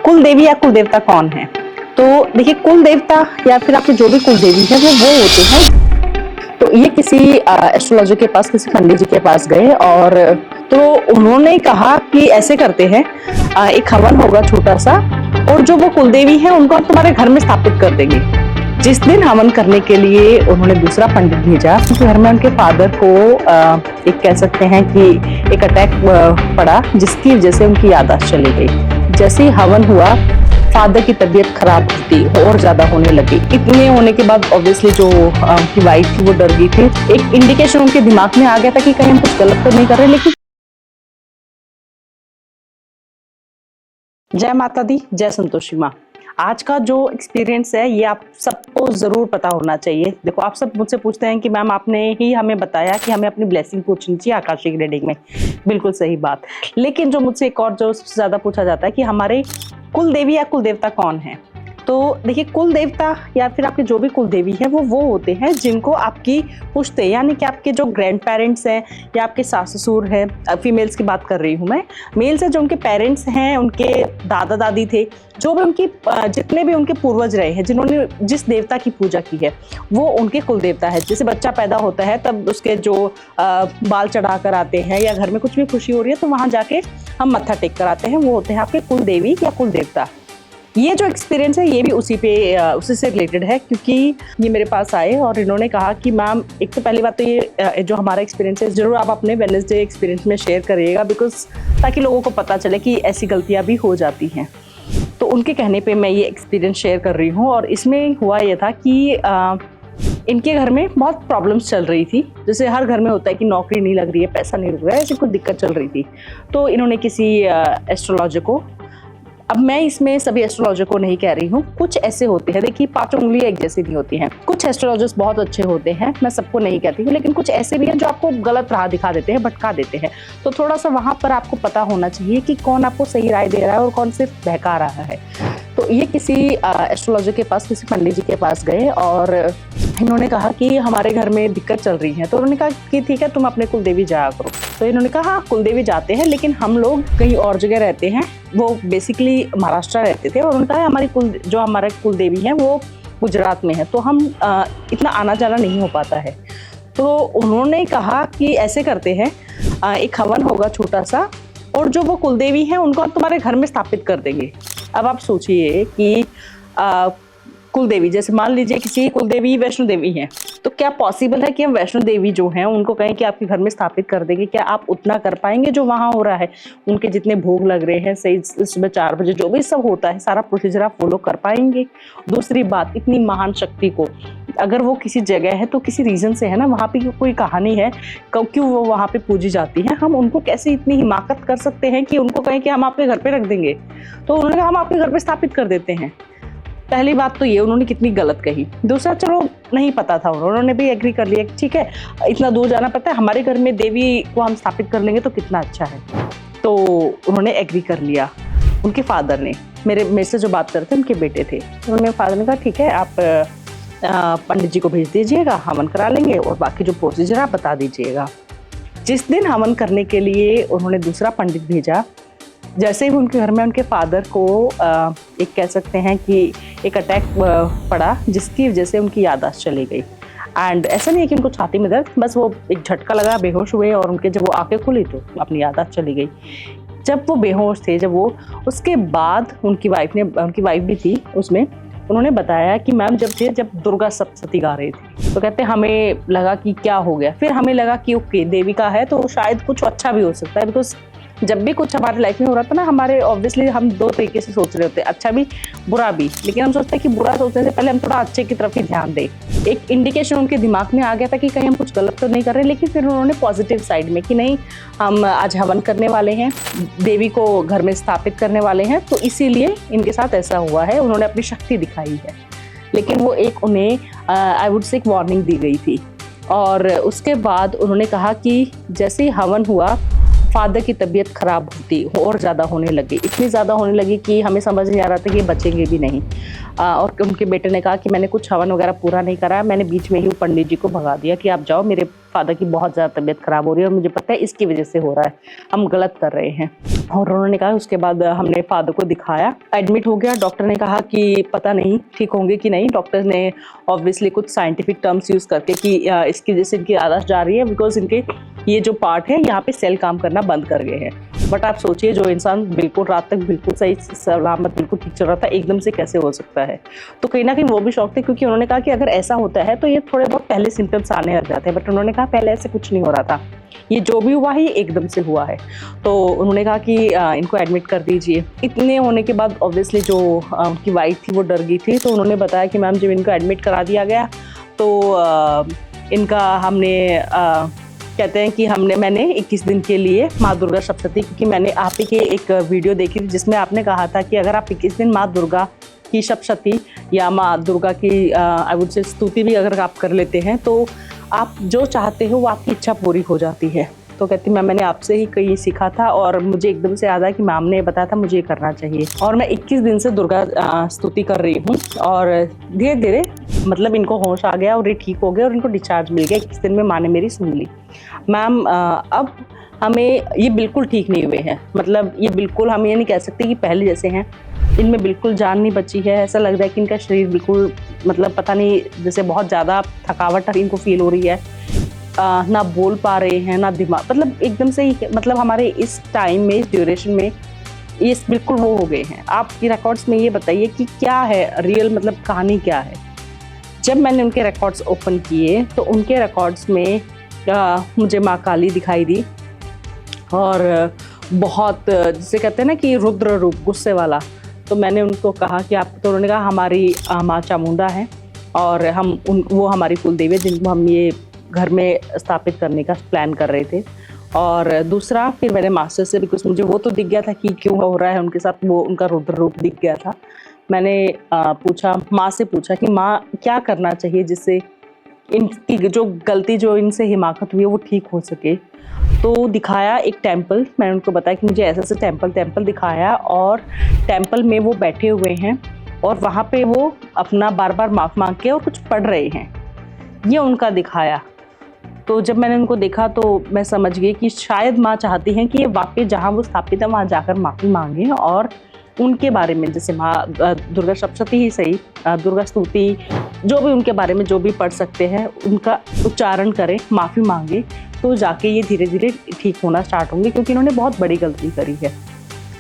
कुल देवी या कुल देवता कौन है? तो देखिए, कुल देवता या फिर आपके जो भी कुल देवी है वो होते हैं। तो ये किसी एस्ट्रोलॉजर के पास, किसी पंडित जी के पास गए और तो उन्होंने कहा कि ऐसे करते हैं, एक हवन होगा छोटा सा और जो वो कुल देवी है उनको हम तुम्हारे घर में स्थापित कर देंगे। जिस दिन हवन करने के लिए उन्होंने दूसरा पंडित भेजा, उनके घर में उनके फादर को एक कह सकते हैं कि एक अटैक पड़ा, जिसकी वजह से उनकी याददाश्त चली गई। जैसे ही हवन हुआ, फादर की तबीयत खराब होती और ज्यादा होने लगी। इतने होने के बाद ऑब्वियसली जो उनकी वाइफ थी वो डर गई थी। एक इंडिकेशन उनके दिमाग में आ गया था कि कहीं हम कुछ गलत तो नहीं कर रहे। लेकिन जय माता दी, जय संतोषी माँ। आज का जो एक्सपीरियंस है ये आप सबको जरूर पता होना चाहिए। देखो, आप सब मुझसे पूछते हैं कि मैम आपने ही हमें बताया कि हमें अपनी ब्लेसिंग पूछनी चाहिए आकाशिक रीडिंग में। बिल्कुल सही बात। लेकिन जो मुझसे एक और जो ज्यादा पूछा जाता है कि हमारे कुल देवी या कुल देवता कौन है? तो देखिए, कुल देवता या फिर आपके जो भी कुल देवी है वो होते हैं जिनको आपकी पुश्ते, यानी कि आपके जो ग्रैंड पेरेंट्स हैं या आपके सास ससुर हैं, फीमेल्स की बात कर रही हूँ मैं, मेल्स है जो उनके पेरेंट्स हैं, उनके दादा दादी थे, जो भी उनकी जितने भी उनके पूर्वज रहे हैं, जिन्होंने जिस देवता की पूजा की है वो उनके कुल देवता है। जैसे बच्चा पैदा होता है तब उसके जो बाल चढ़ा कर आते हैं या घर में कुछ भी खुशी हो रही है तो वहाँ जाके हम मत्था टेक कर आते हैं, वो होते हैं आपके कुल देवी या कुल देवता। ये जो एक्सपीरियंस है ये भी उसी से रिलेटेड है, क्योंकि ये मेरे पास आए और इन्होंने कहा कि मैम, एक तो पहली बात तो ये जो हमारा एक्सपीरियंस है जरूर आप अपने वेडनेसडे एक्सपीरियंस में शेयर करिएगा, बिकॉज ताकि लोगों को पता चले कि ऐसी गलतियां भी हो जाती हैं। तो उनके कहने पे मैं ये एक्सपीरियंस शेयर कर रही हूँ। और इसमें हुआ ये था कि इनके घर में बहुत प्रॉब्लम्स चल रही थी। जैसे हर घर में होता है कि नौकरी नहीं लग रही है, पैसा नहीं लग रहा है, ऐसी कुछ दिक्कत चल रही थी। तो इन्होंने किसी एस्ट्रोलॉजर को, अब मैं इसमें सभी एस्ट्रोलॉजर को नहीं कह रही हूँ, कुछ ऐसे होते हैं, देखिए पांचों उंगलियां एक जैसी नहीं होती हैं। कुछ एस्ट्रोलॉजर्स बहुत अच्छे होते हैं, मैं सबको नहीं कहती हूँ, लेकिन कुछ ऐसे भी हैं जो आपको गलत राह दिखा देते हैं, भटका देते हैं। तो थोड़ा सा वहां पर आपको पता होना चाहिए कि कौन आपको सही राय दे रहा है और कौन सिर्फ बहका रहा है। तो ये किसी एस्ट्रोलॉजर के पास, किसी पंडित जी के पास गए और इन्होंने कहा कि हमारे घर में दिक्कत चल रही है। तो उन्होंने कहा कि ठीक है, तुम अपने कुलदेवी जाया करो। तो इन्होंने कहा हाँ, कुलदेवी जाते हैं, लेकिन हम लोग कहीं और जगह रहते हैं। वो बेसिकली महाराष्ट्र रहते थे और उन्होंने कहा हमारे कुलदेवी हैं वो गुजरात में है, तो हम इतना आना जाना नहीं हो पाता है। तो उन्होंने कहा कि ऐसे करते हैं, एक हवन होगा छोटा सा और जो वो कुलदेवी हैं उनको हम तुम्हारे घर में स्थापित कर देंगे। अब आप सोचिए कि कुलदेवी, जैसे मान लीजिए किसी कुलदेवी वैष्णो देवी हैं, तो क्या पॉसिबल है कि हम वैष्णो देवी जो हैं उनको कहें कि आपके घर में स्थापित कर देंगे? क्या आप उतना कर पाएंगे जो वहां हो रहा है? उनके जितने भोग लग रहे हैं, सही सुबह 4 बजे जो भी सब होता है, सारा प्रोसीजर आप फॉलो कर पाएंगे? दूसरी बात, इतनी महान शक्ति को अगर वो किसी जगह है तो किसी रीजन से है ना, वहाँ पे कोई कहानी है, क्यों वो वहाँ पे पूजी जाती है। हम उनको कैसे इतनी हिमाकत कर सकते हैं कि उनको कहें कि हम आपके घर पे रख देंगे? तो उन्होंने कहा हम आपके घर पे स्थापित कर देते हैं। पहली बात तो ये उन्होंने कितनी गलत कही। दूसरा, चलो नहीं पता था, उन्होंने भी एग्री कर लिया, ठीक है इतना दूर जाना पड़ता है, हमारे घर में देवी को हम स्थापित कर लेंगे तो कितना अच्छा है। तो उन्होंने एग्री कर लिया। उनके फादर ने, मेरे से जो बात करते उनके बेटे थे, उन्होंने फादर ने कहा ठीक है, आप पंडित जी को भेज दीजिएगा, हवन करा लेंगे और बाकी जो प्रोसीजर आप बता दीजिएगा। जिस दिन हवन करने के लिए उन्होंने दूसरा पंडित भेजा, जैसे ही उनके घर में उनके फादर को एक कह सकते हैं कि एक अटैक पड़ा, जिसकी वजह से उनकी याददाश्त चली गई। एंड ऐसा नहीं है कि उनको छाती में दर्द, बस वो एक झटका लगा, बेहोश हुए और उनके जब वो आंखें खुली तो अपनी याददाश्त चली गई। जब वो बेहोश थे, उसके बाद उनकी वाइफ भी थी उसमें, उन्होंने बताया कि मैम जब दुर्गा सप्तशती गा रही थी तो कहते हमें लगा कि क्या हो गया। फिर हमें लगा कि ओके, देविका है तो शायद कुछ अच्छा भी हो सकता है, बिकॉज जब भी कुछ हमारी लाइफ में हो रहा था ना, हमारे ऑब्वियसली हम 2 तरीके से सोच रहे होते हैं, अच्छा भी बुरा भी। लेकिन हम सोचते हैं कि बुरा सोचने से पहले हम थोड़ा अच्छे की तरफ ही ध्यान दें। एक इंडिकेशन उनके दिमाग में आ गया था कि कहीं हम कुछ गलत तो नहीं कर रहे। लेकिन फिर उन्होंने पॉजिटिव साइड में कि नहीं, हम आज हवन करने वाले हैं, देवी को घर में स्थापित करने वाले हैं, तो इसीलिए इनके साथ ऐसा हुआ है। उन्होंने अपनी शक्ति दिखाई है, लेकिन वो एक उन्हें आई वुड से एक वार्निंग दी गई थी। और उसके बाद उन्होंने कहा कि जैसे ही हवन हुआ, फादर की तबीयत खराब होती और ज़्यादा होने लगी, इतनी ज़्यादा होने लगी कि हमें समझ नहीं आ रहा था कि ये बचेंगे भी नहीं। और उनके बेटे ने कहा कि मैंने कुछ हवन वगैरह पूरा नहीं करा, मैंने बीच में ही पंडित जी को भगा दिया कि आप जाओ, मेरे फादर की बहुत ज़्यादा तबीयत खराब हो रही है और मुझे पता है इसकी वजह से हो रहा है, हम गलत कर रहे हैं। और उन्होंने कहा, उसके बाद हमने फादर को दिखाया, एडमिट हो गया। डॉक्टर ने कहा कि पता नहीं ठीक होंगे कि नहीं। डॉक्टर ने ऑब्वियसली कुछ साइंटिफिक टर्म्स यूज़ करके कि इसकी वजह से इनकी आदत जा रही है, बिकॉज इनके ये जो पार्ट है यहाँ पे सेल काम करना बंद कर गए हैं। बट आप सोचिए, जो इंसान बिल्कुल रात तक बिल्कुल सही सलामत बिल्कुल ठीक चल रहा था, एकदम से कैसे हो सकता है। तो कहीं ना कहीं वो भी शौक थे, क्योंकि उन्होंने कहा कि अगर ऐसा होता है तो ये थोड़े बहुत पहले सिम्टम्स आने लग जाते हैं। बट उन्होंने कहा पहले ऐसे कुछ नहीं हो रहा था, ये जो भी हुआ है ये एकदम से हुआ है। तो उन्होंने कहा कि इनको एडमिट कर दीजिए। इतने होने के बाद ऑब्वियसली जो उनकी वाइफ थी वो डर गई थी। तो उन्होंने बताया कि मैम जब इनको एडमिट करा दिया गया तो इनका हमने कहते हैं कि मैंने 21 दिन के लिए माँ दुर्गा सप्तशती, क्योंकि मैंने आप ही के एक वीडियो देखी थी जिसमें आपने कहा था कि अगर आप 21 दिन माँ दुर्गा की सप्तशती या माँ दुर्गा की आई वुड से स्तुति भी अगर आप कर लेते हैं तो आप जो चाहते हो वो आपकी इच्छा पूरी हो जाती है। तो कहती मैम मैंने आपसे ही कहीं सीखा था और मुझे एकदम से याद आया कि मैम ने बताया था मुझे ये करना चाहिए। और मैं 21 दिन से दुर्गा स्तुति कर रही हूँ और धीरे धीरे मतलब इनको होश आ गया और ये ठीक हो गए और इनको डिस्चार्ज मिल गया। 21 दिन में माँ ने मेरी सुन ली। मैम अब हमें ये बिल्कुल ठीक नहीं हुए हैं, मतलब ये बिल्कुल हम ये नहीं कह सकते कि पहले जैसे हैं। इनमें बिल्कुल जान नहीं बची है। ऐसा लग रहा है कि इनका शरीर बिल्कुल मतलब पता नहीं, जैसे बहुत ज़्यादा थकावट इनको फील हो रही है। ना बोल पा रहे हैं ना दिमाग, मतलब एकदम से ही मतलब हमारे इस टाइम में इस ड्यूरेशन में ये बिल्कुल वो हो गए हैं। आपकी रिकॉर्ड्स में ये बताइए कि क्या है रियल, मतलब कहानी क्या है। जब मैंने उनके रिकॉर्ड्स ओपन किए तो उनके रिकॉर्ड्स में मुझे माँ काली दिखाई दी और बहुत जिसे कहते हैं ना कि रुद्र रूप, गुस्से वाला। तो मैंने उनको कहा कि आप, तो उन्होंने कहा हमारी माँ चामुंडा है और वो हमारी कुल देवी है जिनको हम ये घर में स्थापित करने का प्लान कर रहे थे। और दूसरा फिर मैंने मास्टर से भी कुछ, मुझे वो तो दिख गया था कि क्यों हो रहा है उनके साथ, वो उनका रुद्र रूप दिख गया था। मैंने पूछा, माँ से पूछा कि माँ क्या करना चाहिए जिससे इनकी जो गलती जो इनसे हिमाकत हुई है वो ठीक हो सके। तो दिखाया एक टेम्पल, मैंने उनको बताया कि मुझे ऐसा टेम्पल दिखाया और टेम्पल में वो बैठे हुए हैं और वहाँ पे वो अपना बार बार माफ़ मांग के और कुछ पढ़ रहे हैं, ये उनका दिखाया। तो जब मैंने उनको देखा तो मैं समझ गई कि शायद माँ चाहती हैं कि ये वाकई जहाँ वो स्थापित है वहाँ जाकर माफ़ी मांगें और उनके बारे में, जैसे माँ दुर्गा सप्तशती ही सही, दुर्गा स्तुति, जो भी उनके बारे में जो भी पढ़ सकते हैं उनका उच्चारण करें, माफ़ी मांगे, तो जाके ये धीरे धीरे ठीक होना स्टार्ट होंगे, क्योंकि इन्होंने बहुत बड़ी गलती करी है।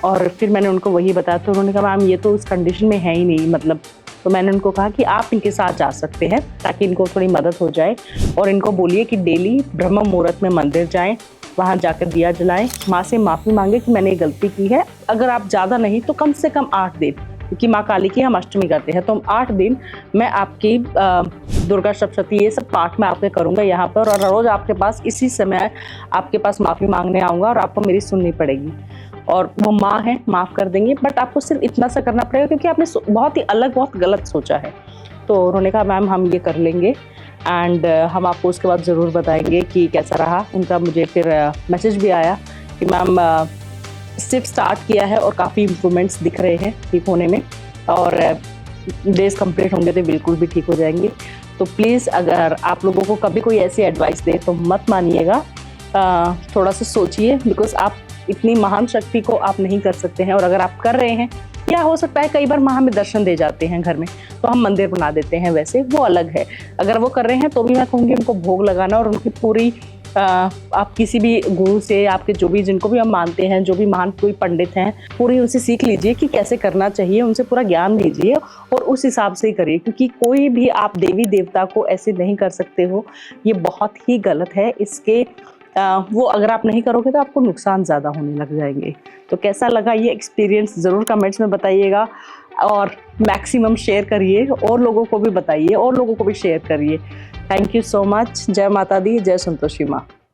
और फिर मैंने उनको वही बताया तो उन्होंने कहा मैम ये तो इस कंडीशन में है ही नहीं, मतलब। तो मैंने उनको कहा कि आप इनके साथ जा सकते हैं ताकि इनको थोड़ी मदद हो जाए और इनको बोलिए कि डेली ब्रह्म मुहूर्त में मंदिर जाएं, वहाँ जाकर दिया जलाएं, माँ से माफ़ी मांगे कि मैंने ये गलती की है। अगर आप ज़्यादा नहीं तो कम से कम 8 दिन, क्योंकि माँ काली की हम अष्टमी करते हैं, तो हम 8 दिन मैं आपकी दुर्गा सप्तशती ये सब पाठ में आपके करूँगा यहाँ पर, और रोज़ आपके पास इसी समय आपके पास माफ़ी मांगने आऊँगा और आपको मेरी सुननी पड़ेगी। और वो माँ है, माफ़ कर देंगे, बट आपको सिर्फ इतना सा करना पड़ेगा क्योंकि आपने बहुत ही अलग, बहुत गलत सोचा है। तो उन्होंने कहा मैम हम ये कर लेंगे एंड हम आपको उसके बाद ज़रूर बताएंगे कि कैसा रहा। उनका मुझे फिर मैसेज भी आया कि मैम सिर्फ स्टार्ट किया है और काफ़ी इम्प्रूवमेंट्स दिख रहे हैं ठीक होने में, और डेज कंप्लीट होंगे तो बिल्कुल भी ठीक हो जाएंगे। तो प्लीज़ अगर आप लोगों को कभी कोई ऐसी एडवाइस दे तो मत मानिएगा, थोड़ा सा सोचिए, बिकॉज आप इतनी महान शक्ति को आप नहीं कर सकते हैं। और अगर आप कर रहे हैं, क्या हो सकता है कई बार माँ हमें दर्शन दे जाते हैं घर में तो हम मंदिर बना देते हैं, वैसे वो अलग है। अगर वो कर रहे हैं तो भी मैं कहूँगी उनको भोग लगाना और उनकी पूरी आप किसी भी गुरु से, आपके जो भी जिनको भी हम मानते हैं, जो भी महान कोई पंडित हैं, पूरी उनसे सीख लीजिए कि कैसे करना चाहिए, उनसे पूरा ज्ञान लीजिए और उस हिसाब से ही करिए, क्योंकि कोई भी आप देवी देवता को ऐसे नहीं कर सकते हो, ये बहुत ही गलत है। इसके वो अगर आप नहीं करोगे तो आपको नुकसान ज़्यादा होने लग जाएंगे। तो कैसा लगा ये एक्सपीरियंस ज़रूर कमेंट्स में बताइएगा और मैक्सिमम शेयर करिए और लोगों को भी बताइए और लोगों को भी शेयर करिए। Thank you so much. जय माता दी, जय संतोषी माँ।